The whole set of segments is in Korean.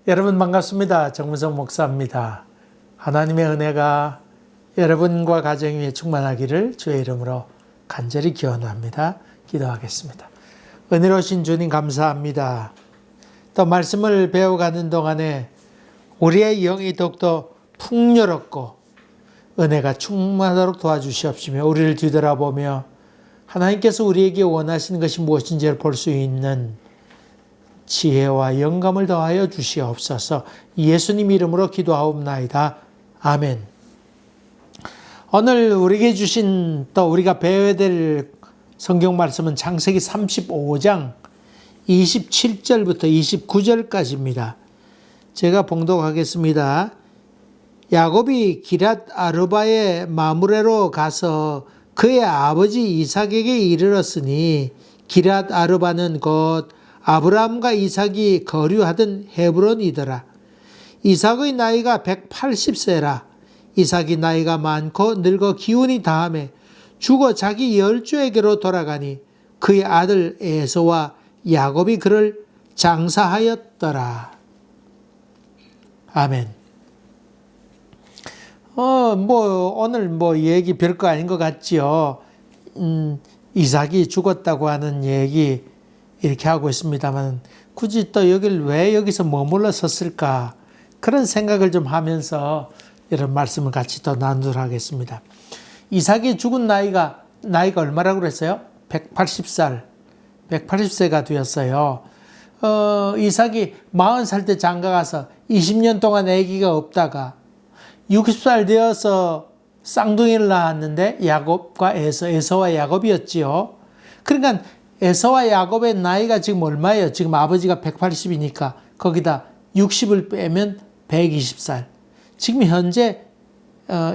여러분 반갑습니다. 정문성 목사입니다. 하나님의 은혜가 여러분과 가정 위에 충만하기를 주의 이름으로 간절히 기원합니다. 기도하겠습니다. 은혜로우신 주님 감사합니다. 또 말씀을 배워가는 동안에 우리의 영이 더욱더 풍요롭고 은혜가 충만하도록 도와주시옵시며 우리를 뒤돌아보며 하나님께서 우리에게 원하시는 것이 무엇인지를 볼 수 있는 지혜와 영감을 더하여 주시옵소서. 예수님 이름으로 기도하옵나이다. 아멘. 오늘 우리에게 주신 또 우리가 배워야 될 성경 말씀은 창세기 35장 27절부터 29절까지입니다. 제가 봉독하겠습니다. 야곱이 기랏 아르바의 마므레로 가서 그의 아버지 이삭에게 이르렀으니 기랏 아르바는 곧 아브라함과 이삭이 거류하던 헤브론이더라. 이삭의 나이가 180세라. 이삭이 나이가 많고 늙어 기운이 다함에 죽어 자기 열조에게로 돌아가니 그의 아들 에서와 야곱이 그를 장사하였더라. 아멘. 오늘 얘기 별거 아닌 것 같지요. 이삭이 죽었다고 하는 얘기 이렇게 하고 있습니다만 굳이 또 왜 여기서 머물러 섰을까 그런 생각을 좀 하면서 이런 말씀을 같이 또 나누도록 하겠습니다. 이삭이 죽은 나이가 얼마라고 그랬어요? 180살, 180세가 되었어요. 이삭이 40살 때 장가가서 20년 동안 아기가 없다가 60살 되어서 쌍둥이를 낳았는데 야곱과 에서와 야곱이었지요. 그러니까 에서와 야곱의 나이가 지금 얼마예요? 지금 아버지가 180이니까 거기다 60을 빼면 120살. 지금 현재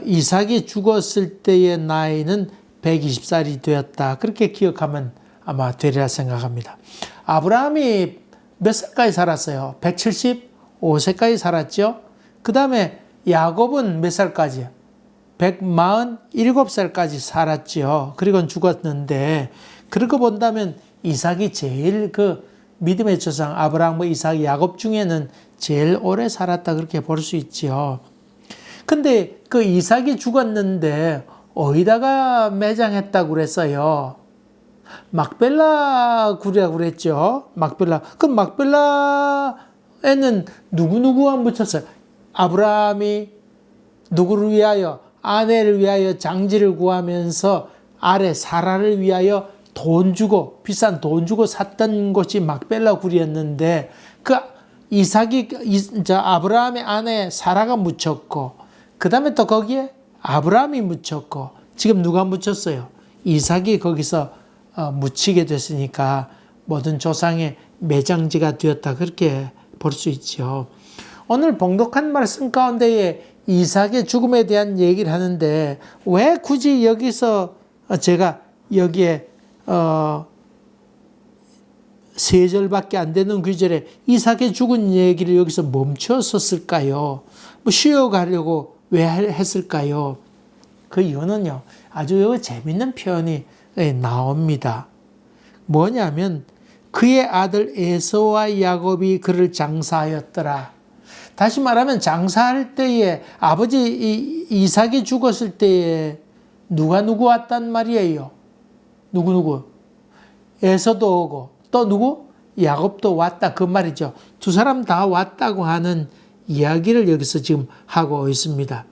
이삭이 죽었을 때의 나이는 120살이 되었다. 그렇게 기억하면 아마 되리라 생각합니다. 아브라함이 몇 살까지 살았어요? 175세까지 살았죠? 그 다음에 야곱은 몇 살까지요? 147살까지 살았죠. 그리고 죽었는데 그러고 본다면 이삭이 제일 믿음의 조상 아브라함과 이삭, 야곱 중에는 제일 오래 살았다 그렇게 볼 수 있지요. 근데 그 이삭이 죽었는데 어디다가 매장했다고 그랬어요? 막벨라 굴이라고 그랬죠. 막벨라. 그럼 막벨라에는 누구누구가 묻혔어요? 아브라함이 누구를 위하여? 아내를 위하여 장지를 구하면서 아래 사라를 위하여 비싼 돈 주고 샀던 곳이 막벨라 굴이었는데 아브라함의 아내 사라가 묻혔고 그 다음에 또 거기에 아브라함이 묻혔고 지금 누가 묻혔어요? 이삭이 거기서 묻히게 됐으니까 모든 조상의 매장지가 되었다 그렇게 볼 수 있죠. 오늘 봉독한 말씀 가운데에 이삭의 죽음에 대한 얘기를 하는데 왜 굳이 여기서 제가 여기에 3절밖에 안 되는 구절에 이삭의 죽은 얘기를 여기서 멈췄었을까요? 쉬어가려고 왜 했을까요? 그 이유는요, 아주 재밌는 표현이 나옵니다. 뭐냐면 그의 아들 에서와 야곱이 그를 장사하였더라. 다시 말하면 장사할 때에 아버지 이삭이 죽었을 때에 누구 왔단 말이에요? 누구? 에서도 오고 또 누구? 야곱도 왔다 그 말이죠. 두 사람 다 왔다고 하는 이야기를 여기서 지금 하고 있습니다.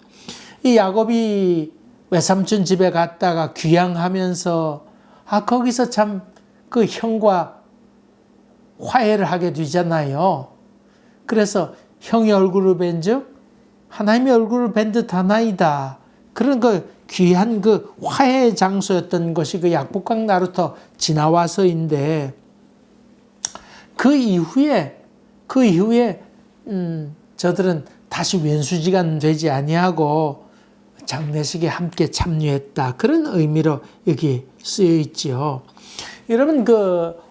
이 야곱이 외삼촌 집에 갔다가 귀향하면서 거기서 참 그 형과 화해를 하게 되잖아요. 그래서 형의 얼굴을 뵌 즉 하나님의 얼굴을 뵌 듯하나이다. 그런 귀한 화해의 장소였던 것이 약복강 나루터 지나와서인데 그 이후에 저들은 다시 왼수지간 되지 아니하고 장례식에 함께 참여했다. 그런 의미로 여기 쓰여 있지요. 여러분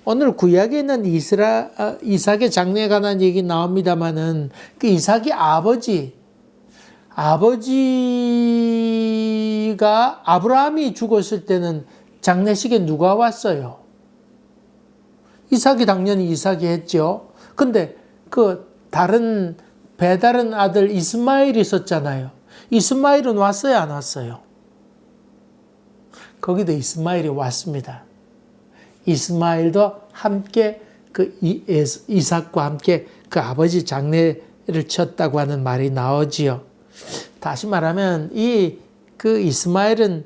오늘 구약에 있는 이삭의 장례에 관한 얘기 나옵니다만은 그 이삭의 아버지가 아브라함이 죽었을 때는 장례식에 누가 왔어요? 이삭이 당연히 이삭이 했죠. 근데 다른 배다른 아들 이스마엘이 있었잖아요. 이스마엘은 왔어요, 안 왔어요? 거기도 이스마엘이 왔습니다. 이스마엘도 함께 그 이삭과 함께 그 아버지 장례를 쳤다고 하는 말이 나오지요. 다시 말하면 그 이스마엘은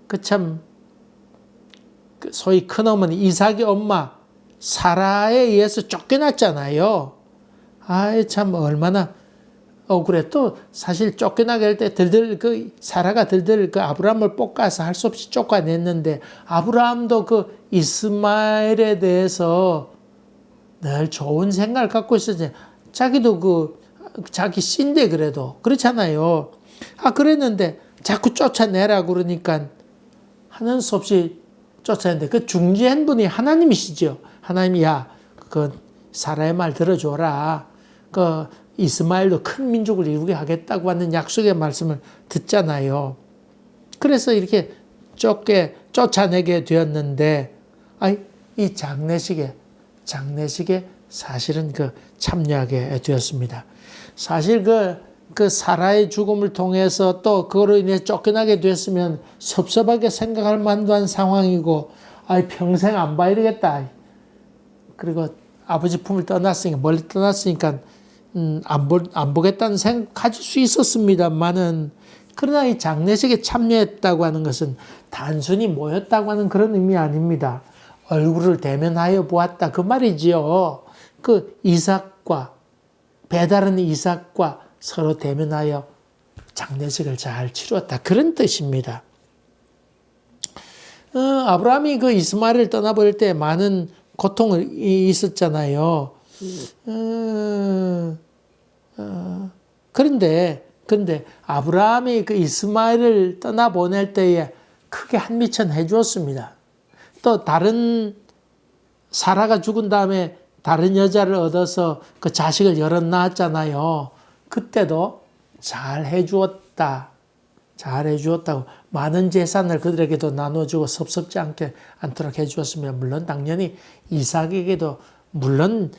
그 참 소위 큰어머니 이삭의 엄마 사라에 의해서 쫓겨났잖아요. 아이 참 얼마나 억울해. 또 사실 쫓겨나게 할 때 사라가 들들 그 아브라함을 볶아서 할 수 없이 쫓아냈는데, 아브라함도 그 이스마엘에 대해서 늘 좋은 생각을 갖고 있었지. 자기도 자기 씨인데 그래도 그렇잖아요. 그랬는데 자꾸 쫓아내라 그러니까 하는 수 없이 쫓아냈는데, 그 중지한 분이 하나님이시죠. 하나님이 그 사라의 말 들어줘라. 그 이스마엘도 큰 민족을 이루게 하겠다고 하는 약속의 말씀을 듣잖아요. 그래서 이렇게 쫓아내게 되었는데, 이 장례식에 사실은 참여하게 되었습니다. 사실 그 사라의 죽음을 통해서 또 그거로 인해 쫓겨나게 됐으면 섭섭하게 생각할 만도 한 상황이고, 평생 안 봐야 되겠다. 그리고 아버지 품을 멀리 떠났으니까 안 보겠다는 생각 가질 수 있었습니다만은, 그러나 이 장례식에 참여했다고 하는 것은 단순히 모였다고 하는 그런 의미 아닙니다. 얼굴을 대면하여 보았다 그 말이지요. 그 배다른 이삭과 서로 대면하여 장례식을 잘 치루었다 그런 뜻입니다. 아브라함이 그 이스마엘을 떠나버릴 때 많은 고통이 있었잖아요. 그런데 아브라함이 그 이스마엘을 떠나보낼 때에 크게 한미천 해주었습니다. 또 다른 사라가 죽은 다음에 다른 여자를 얻어서 그 자식을 여럿 낳았잖아요. 그때도 잘 해주었다고 많은 재산을 그들에게도 나눠주고 섭섭지 않도록 해주었으면, 물론 당연히 이삭에게도 물론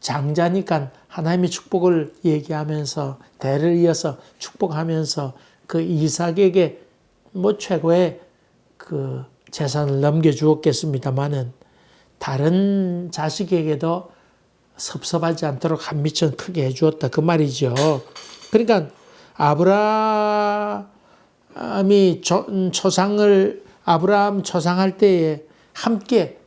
장자니까 하나님의 축복을 얘기하면서 대를 이어서 축복하면서 그 이삭에게 최고의 그 재산을 넘겨주었겠습니다만은, 다른 자식에게도 섭섭하지 않도록 한미천 크게 해주었다 그 말이죠. 그러니까 아브라함이 아브라함 초상할 때에 함께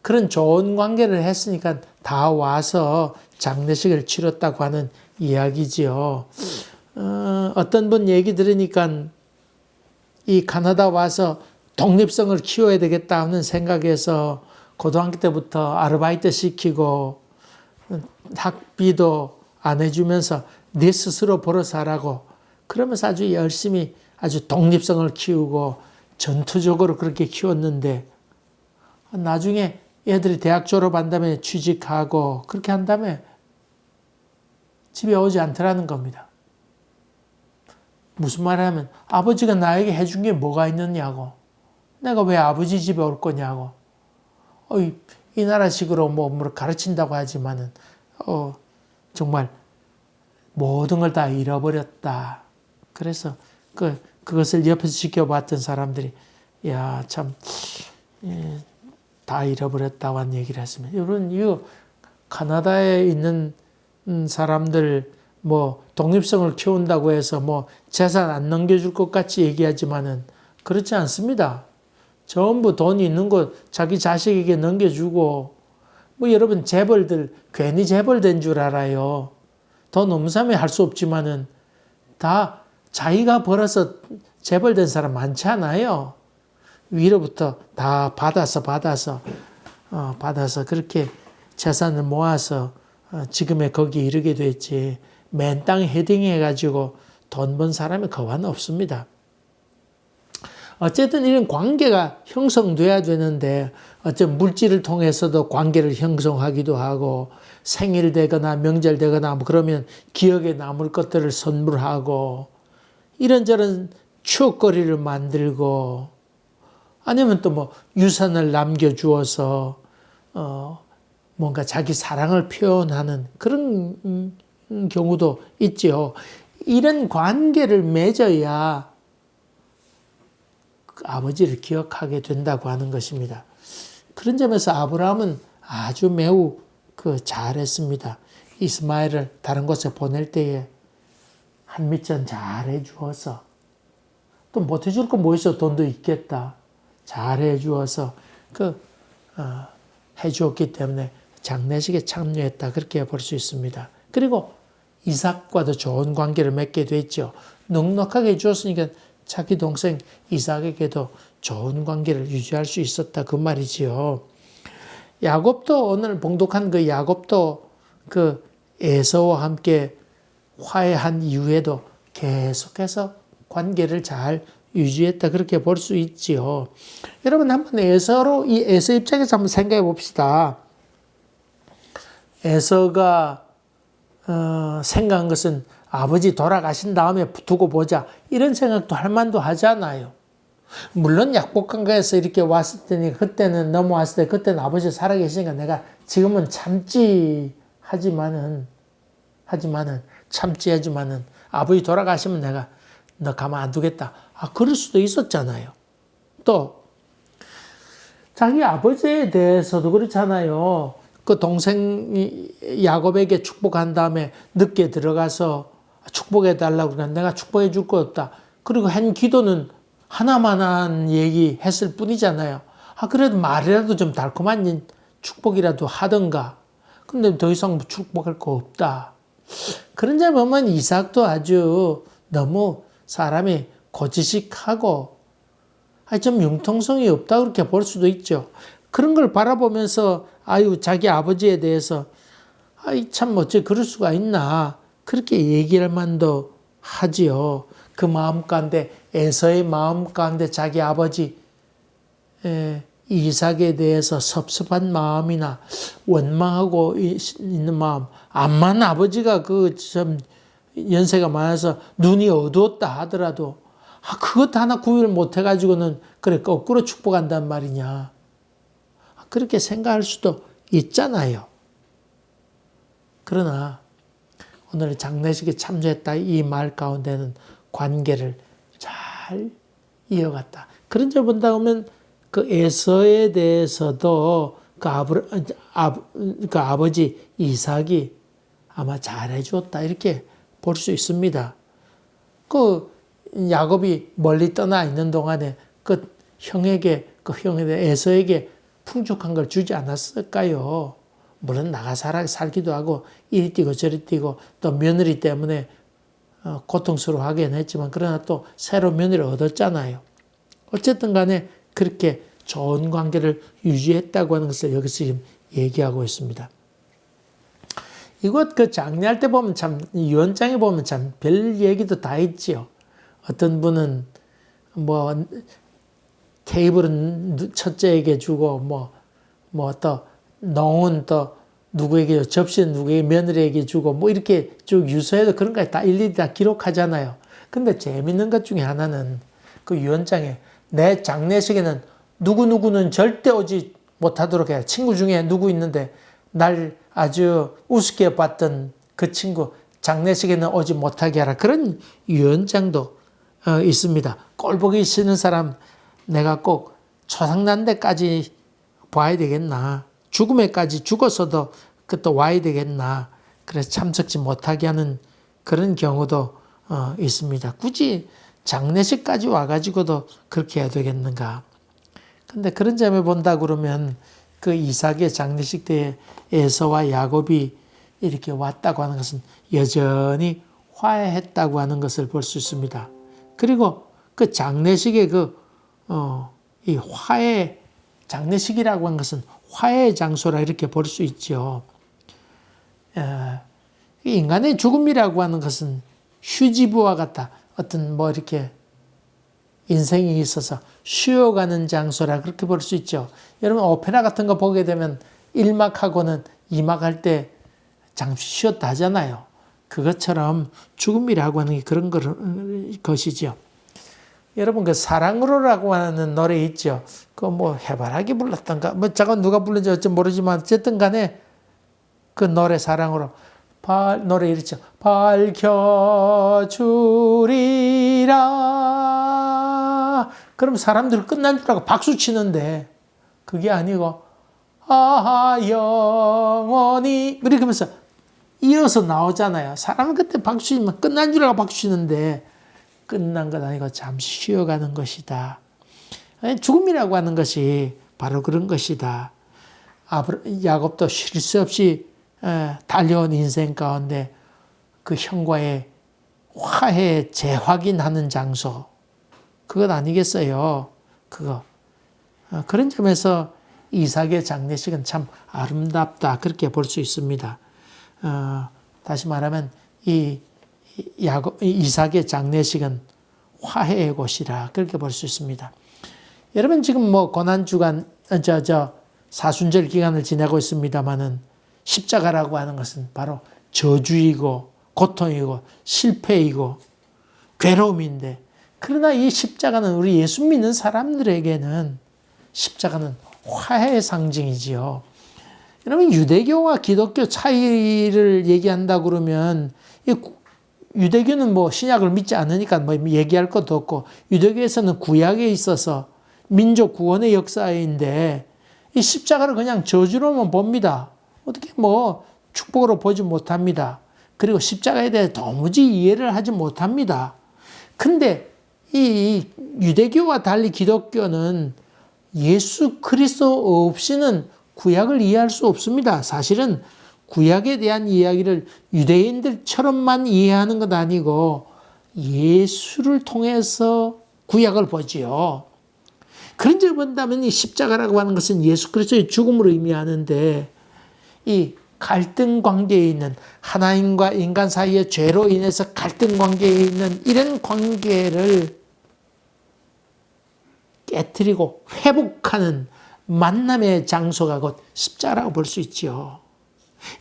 그런 좋은 관계를 했으니까 다 와서 장례식을 치렀다고 하는 이야기지요. 어떤 분 얘기 들으니까 이 캐나다 와서 독립성을 키워야 되겠다 하는 생각에서 고등학교 때부터 아르바이트 시키고 학비도 안 해주면서 네 스스로 벌어서 하라고, 그러면서 아주 열심히 아주 독립성을 키우고 전투적으로 그렇게 키웠는데, 나중에 애들이 대학 졸업한 다음에 취직하고 그렇게 한 다음에 집에 오지 않더라는 겁니다. 무슨 말을 하면 아버지가 나에게 해준 게 뭐가 있느냐고, 내가 왜 아버지 집에 올 거냐고. 이 나라식으로 뭐 가르친다고 하지만은 정말 모든 걸 다 잃어버렸다. 그래서 그것을 옆에서 지켜봤던 사람들이 참 다 잃어버렸다고 한 얘기를 했습니다. 여러분, 이 캐나다에 있는 사람들 독립성을 키운다고 해서 재산 안 넘겨줄 것 같이 얘기하지만은 그렇지 않습니다. 전부 돈이 있는 거 자기 자식에게 넘겨주고, 여러분 재벌들 괜히 재벌된 줄 알아요. 돈 없는 사람이 할 수 없지만은 다 자기가 벌어서 재벌된 사람 많지 않아요. 위로부터 다 받아서 그렇게 재산을 모아서 지금의 거기에 이르게 됐지, 맨 땅에 헤딩해가지고 돈 번 사람이 거의 없습니다. 어쨌든 이런 관계가 형성돼야 되는데, 물질을 통해서도 관계를 형성하기도 하고, 생일 되거나 명절 되거나 그러면 기억에 남을 것들을 선물하고, 이런저런 추억거리를 만들고, 아니면 또 유산을 남겨주어서 뭔가 자기 사랑을 표현하는 그런 경우도 있지요. 이런 관계를 맺어야 그 아버지를 기억하게 된다고 하는 것입니다. 그런 점에서 아브라함은 아주 매우 잘했습니다. 이스마엘을 다른 곳에 보낼 때에 한미천 잘 해주어서, 또 못해줄 거 뭐 있어, 돈도 있겠다. 잘 해주어서 해주었기 때문에 장례식에 참여했다, 그렇게 볼 수 있습니다. 그리고 이삭과도 좋은 관계를 맺게 됐죠. 넉넉하게 해주었으니까 자기 동생 이삭에게도 좋은 관계를 유지할 수 있었다, 그 말이지요. 야곱도, 오늘 봉독한 그 야곱도 에서와 함께 화해한 이후에도 계속해서 관계를 잘 유지했다, 그렇게 볼 수 있지요. 여러분, 한번 이 에서 입장에서 한번 생각해 봅시다. 에서가 생각한 것은 아버지 돌아가신 다음에 두고 보자, 이런 생각도 할 만도 하잖아요. 물론 약복강가에서 이렇게 왔을 때니, 그때는 넘어왔을 때 그때는 아버지 살아계시니까 내가 지금은 참지 하지만은 아버지 돌아가시면 내가 너 가만 안 두겠다, 그럴 수도 있었잖아요. 또 자기 아버지에 대해서도 그렇잖아요. 그 동생 야곱에게 축복한 다음에 늦게 들어가서 축복해 달라고 그러니까 내가 축복해 줄 거 없다. 그리고 한 기도는 하나만한 얘기 했을 뿐이잖아요. 그래도 말이라도 좀 달콤한 축복이라도 하던가. 근데 더 이상 축복할 거 없다. 그런 점에 보면 이삭도 아주 너무 사람이 고지식하고 좀 융통성이 없다, 그렇게 볼 수도 있죠. 그런 걸 바라보면서 자기 아버지에 대해서 참 어째 그럴 수가 있나, 그렇게 얘기할 만도 하지요. 그 마음 가운데, 에서의 마음 가운데 자기 아버지 이삭에 대해서 섭섭한 마음이나 원망하고 있는 마음, 암만 아버지가 참 연세가 많아서 눈이 어두웠다 하더라도 그것 하나 구별 못 해가지고는 그래 거꾸로 축복한단 말이냐, 그렇게 생각할 수도 있잖아요. 그러나 오늘 장례식에 참여했다, 이 말 가운데는 관계를 잘 이어갔다. 그런 점 본다 보면 그 에서에 대해서도 아버지 이삭이 아마 잘해줬다, 이렇게 볼 수 있습니다. 야곱이 멀리 떠나 있는 동안에 형에게 에서에게 풍족한 걸 주지 않았을까요? 물론 나가 살기도 하고 이리 뛰고 저리 뛰고 또 며느리 때문에 고통스러워하긴 했지만, 그러나 또 새로 며느리를 얻었잖아요. 어쨌든 간에 그렇게 좋은 관계를 유지했다고 하는 것을 여기서 지금 얘기하고 있습니다. 이곳 장례할 때 보면 참, 유언장에 보면 참 별 얘기도 다 있지요. 어떤 분은 테이블은 첫째에게 주고 또 농은 또 누구에게, 접시는 누구에게, 며느리에게 주고 이렇게 쭉 유서에도 그런 거 다 일일이 다 기록하잖아요. 근데 재밌는 것 중에 하나는 그 유언장에 내 장례식에는 누구누구는 절대 오지 못하도록 해. 친구 중에 누구 있는데 날 아주 우습게 봤던 그 친구 장례식에는 오지 못하게 하라. 그런 유언장도 있습니다. 꼴 보기 싫은 사람 내가 꼭 초상난 데까지 봐야 되겠나. 죽음에까지 죽어서도 그또 와야 되겠나. 그래서 참석지 못하게 하는 그런 경우도 있습니다. 굳이 장례식까지 와가지고도 그렇게 해야 되겠는가. 근데 그런 점에 본다 그러면 그 이삭의 장례식 때에 에서와 야곱이 이렇게 왔다고 하는 것은 여전히 화해했다고 하는 것을 볼 수 있습니다. 그리고 그 장례식의 이 화해, 장례식이라고 하는 것은 화해의 장소라 이렇게 볼 수 있죠. 인간의 죽음이라고 하는 것은 휴지부와 같다. 어떤 이렇게 인생이 있어서 쉬어가는 장소라 그렇게 볼 수 있죠. 여러분 오페라 같은 거 보게 되면 1막하고는 2막 할 때 잠시 쉬었다 하잖아요. 그것처럼 죽음이라고 하는 게 그런 것이죠. 여러분 사랑으로라고 하는 노래 있죠. 해바라기 불렀던가 잠깐 누가 불렀는지 어찌 모르지만 어쨌든 간에 그 노래 사랑으로 노래 이렇죠. 밝혀주리라. 그럼 사람들 끝난 줄 알고 박수 치는데 그게 아니고 아하 영원히 이렇게 하면서 이어서 나오잖아요. 사람은 그때 박수 치면 끝난 줄 알고 박수 치는데 끝난 것 아니고 잠시 쉬어가는 것이다. 죽음이라고 하는 것이 바로 그런 것이다. 야곱도 쉴 새 없이 달려온 인생 가운데 그 형과의 화해 재확인하는 장소 그것 아니겠어요? 그거 그런 점에서 이삭의 장례식은 참 아름답다 그렇게 볼 수 있습니다. 다시 말하면 이삭의 장례식은 화해의 곳이라 그렇게 볼 수 있습니다. 여러분 지금 뭐 고난주간 사순절 기간을 지내고 있습니다마는 십자가라고 하는 것은 바로 저주이고 고통이고 실패이고 괴로움인데 그러나 이 십자가는 우리 예수 믿는 사람들에게는 십자가는 화해의 상징이지요. 여러분 유대교와 기독교 차이를 얘기한다 그러면 유대교는 뭐 신약을 믿지 않으니까 뭐 얘기할 것도 없고 유대교에서는 구약에 있어서 민족 구원의 역사인데 이 십자가를 그냥 저주로만 봅니다. 어떻게 뭐 축복으로 보지 못합니다. 그리고 십자가에 대해 도무지 이해를 하지 못합니다. 근데 이 유대교와 달리 기독교는 예수 그리스도 없이는 구약을 이해할 수 없습니다. 사실은 구약에 대한 이야기를 유대인들처럼만 이해하는 것 아니고 예수를 통해서 구약을 보지요. 그런 점을 본다면 이 십자가라고 하는 것은 예수 그리스도의 죽음을 의미하는데 이 갈등 관계에 있는 하나님과 인간 사이의 죄로 인해서 갈등 관계에 있는 이런 관계를 깨트리고 회복하는 만남의 장소가 곧 십자가라고 볼 수 있죠.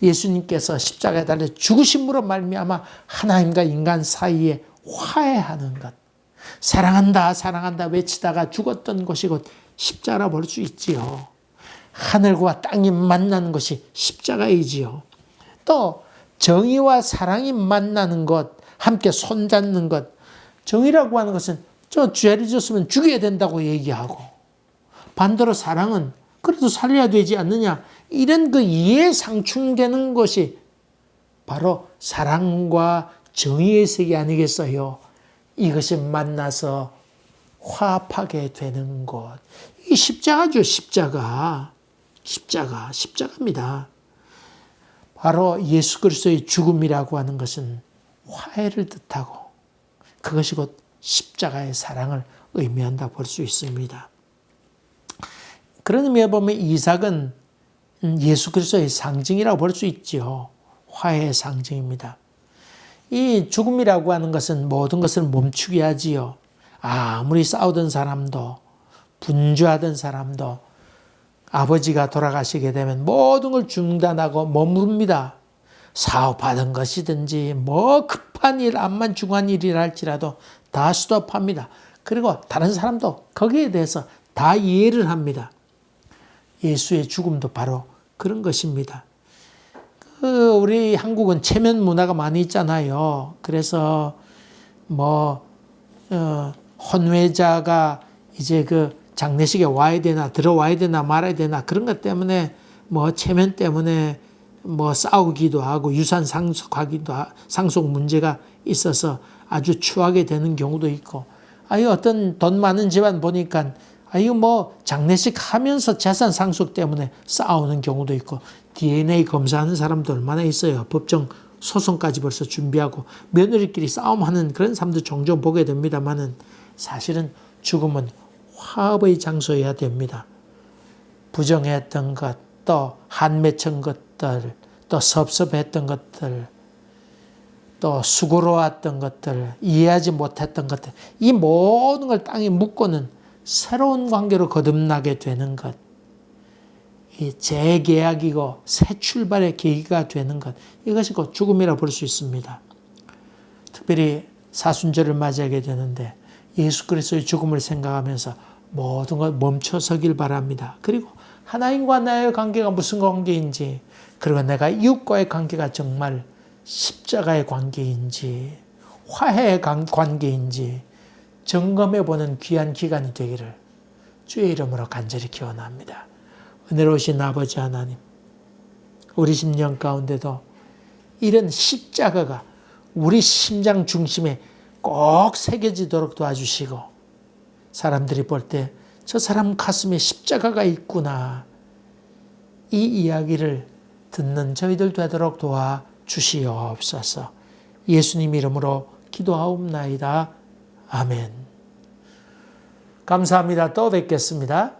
예수님께서 십자가에 달려 죽으심으로 말미암아 하나님과 인간 사이에 화해하는 것. 사랑한다 사랑한다 외치다가 죽었던 것이 곧 십자가라 볼 수 있지요. 하늘과 땅이 만나는 것이 십자가이지요. 또 정의와 사랑이 만나는 것, 함께 손잡는 것. 정의라고 하는 것은 저 죄를 졌으면 죽여야 된다고 얘기하고 반대로 사랑은 그래도 살려야 되지 않느냐 이런 그 이해에 상충되는 것이 바로 사랑과 정의의 세계 아니겠어요. 이것이 만나서 화합하게 되는 것. 이 십자가죠. 십자가입니다. 바로 예수 그리스도의 죽음이라고 하는 것은 화해를 뜻하고 그것이 곧 십자가의 사랑을 의미한다 볼 수 있습니다. 그런 의미에 보면 이삭은 예수 그리스도의 상징이라고 볼 수 있죠. 화해의 상징입니다. 이 죽음이라고 하는 것은 모든 것을 멈추게 하지요. 아무리 싸우던 사람도 분주하던 사람도 아버지가 돌아가시게 되면 모든 걸 중단하고 머무릅니다. 사업하던 것이든지 뭐 급한 일, 암만 중한 일이라 할지라도 다 스톱합니다. 그리고 다른 사람도 거기에 대해서 다 이해를 합니다. 예수의 죽음도 바로 그런 것입니다. 우리 한국은 체면 문화가 많이 있잖아요. 그래서 혼외자가 이제 그 장례식에 와야 되나 들어와야 되나 말아야 되나 그런 것 때문에 체면 때문에 싸우기도 하고 유산 상속 문제가 있어서 아주 추하게 되는 경우도 있고 어떤 돈 많은 집안 보니까 장례식 하면서 재산 상속 때문에 싸우는 경우도 있고 DNA 검사하는 사람도 얼마나 있어요. 법정 소송까지 벌써 준비하고 며느리끼리 싸움하는 그런 사람도 종종 보게 됩니다만은 사실은 죽음은 화합의 장소여야 됩니다. 부정했던 것, 또 한맺힌 것들, 또 섭섭했던 것들, 또 수고로웠던 것들, 이해하지 못했던 것들, 이 모든 걸 땅에 묻고는 새로운 관계로 거듭나게 되는 것, 이 재계약이고 새 출발의 계기가 되는 것, 이것이 곧 죽음이라 볼 수 있습니다. 특별히 사순절을 맞이하게 되는데 예수 그리스도의 죽음을 생각하면서 모든 걸 멈춰서길 바랍니다. 그리고 하나님과 나의 관계가 무슨 관계인지, 그리고 내가 이웃과의 관계가 정말 십자가의 관계인지, 화해의 관계인지 점검해보는 귀한 기간이 되기를 주의 이름으로 간절히 기원합니다. 은혜로우신 아버지 하나님, 우리 심령 가운데도 이런 십자가가 우리 심장 중심에 꼭 새겨지도록 도와주시고, 사람들이 볼 때 저 사람 가슴에 십자가가 있구나, 이 이야기를 듣는 저희들 되도록 도와주시옵소서. 예수님 이름으로 기도하옵나이다. 아멘. 감사합니다. 또 뵙겠습니다.